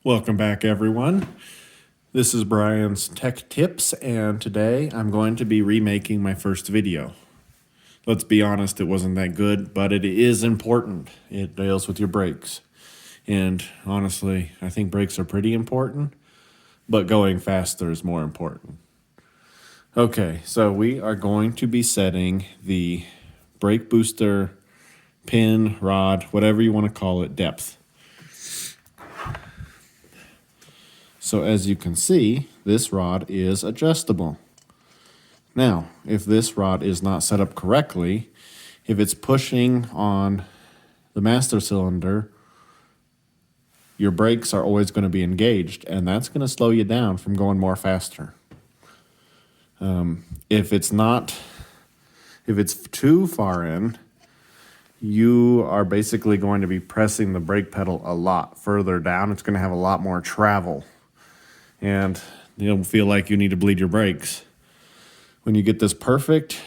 Welcome back, everyone. This is Brian's Tech Tips, and today I'm going to be remaking my first video. Let's be honest, it wasn't that good, but it is important. It deals with your brakes. And honestly, I think brakes are pretty important, but going faster is more important. Okay, so we are going to be setting the brake booster pin, rod, whatever you want to call it, depth. So as you can see, this rod is adjustable. Now, if this rod is not set up correctly, if it's pushing on the master cylinder, your brakes are always going to be engaged, and that's going to slow you down from going more faster. If it's too far in, you are basically going to be pressing the brake pedal a lot further down. It's going to have a lot more travel, and you'll feel like you need to bleed your brakes. When you get this perfect,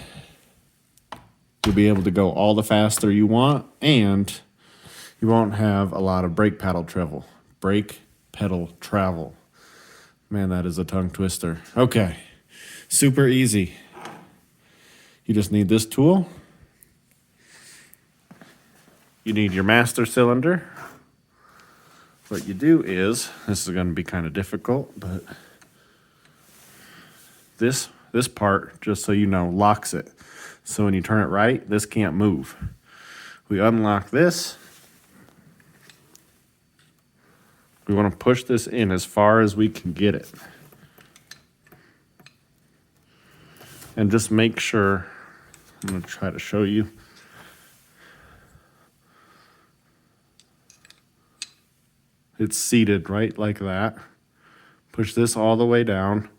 you'll be able to go all the faster you want, and you won't have a lot of brake pedal travel. Brake pedal travel. Man, that is a tongue twister. Okay, super easy. You just need this tool. You need your master cylinder. What you do is, this is going to be kind of difficult, but this part, just so you know, locks it. So when you turn it right, this can't move. We unlock this. We want to push this in as far as we can get it. And just make sure, I'm going to try to show you. It's seated right like that. Push this all the way down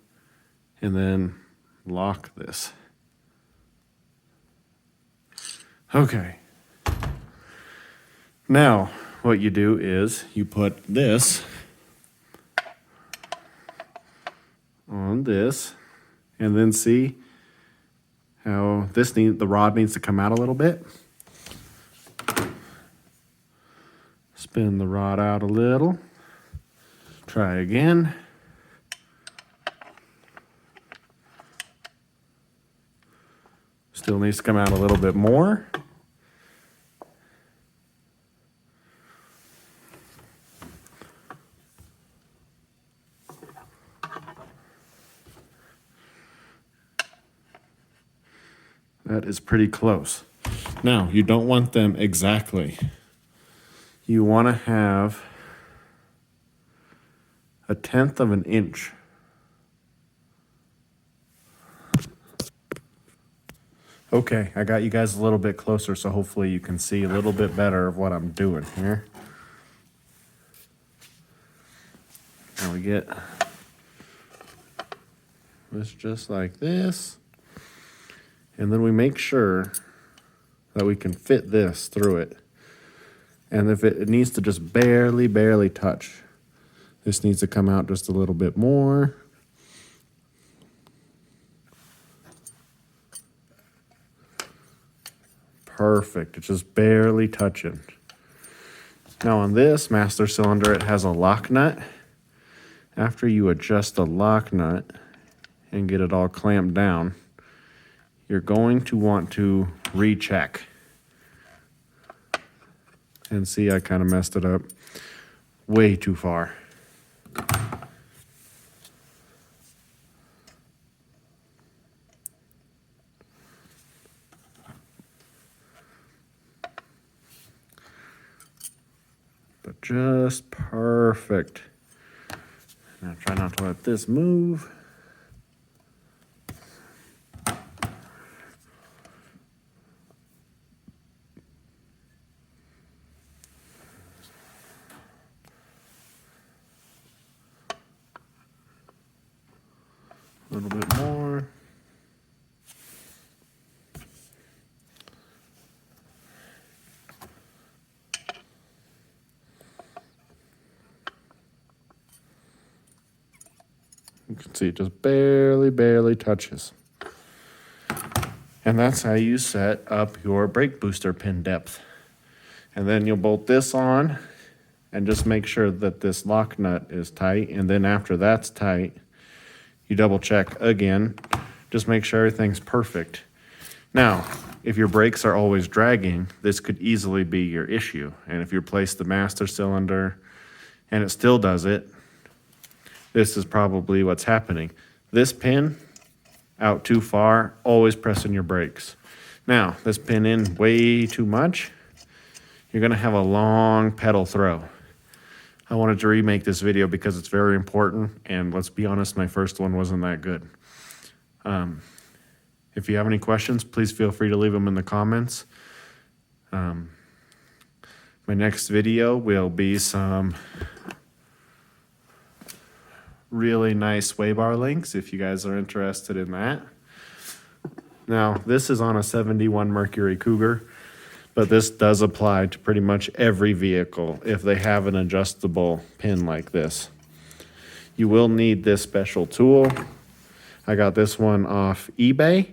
and then lock this. Okay. Now, what you do is you put this on this, and then see how the rod needs to come out a little bit. Spin the rod out a little. Try again. Still needs to come out a little bit more. That is pretty close. Now, you don't want them exactly. You want to have 1/10 of an inch. Okay, I got you guys a little bit closer, so hopefully you can see a little bit better of what I'm doing here. Now we get this just like this. And then we make sure that we can fit this through it. And if it needs to just barely touch. This needs to come out just a little bit more. Perfect, it's just barely touching. Now on this master cylinder, it has a lock nut. After you adjust the lock nut and get it all clamped down, you're going to want to recheck. And see, I kind of messed it up way too far. But just perfect. Now try not to let this move. A little bit more. You can see it just barely touches. And that's how you set up your brake booster pin depth. And then you'll bolt this on and just make sure that this lock nut is tight. And then after that's tight, you double check again. Just make sure everything's perfect. Now, if your brakes are always dragging, this could easily be your issue. And if you replace the master cylinder and it still does it, this is probably what's happening. This pin out too far, always pressing your brakes. Now, this pin in way too much, you're gonna have a long pedal throw. I wanted to remake this video because it's very important, and let's be honest, my first one wasn't that good. If you have any questions, please feel free to leave them in the comments. My next video will be some really nice sway bar links if you guys are interested in that. Now, this is on a 71 Mercury Cougar, but this does apply to pretty much every vehicle if they have an adjustable pin like this. You will need this special tool. I got this one off eBay.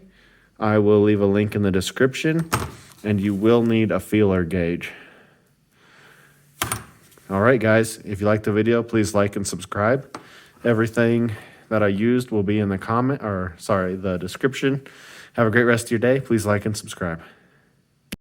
I will leave a link in the description, and you will need a feeler gauge. All right, guys, if you liked the video, please like and subscribe. Everything that I used will be in the the description. Have a great rest of your day. Please like and subscribe.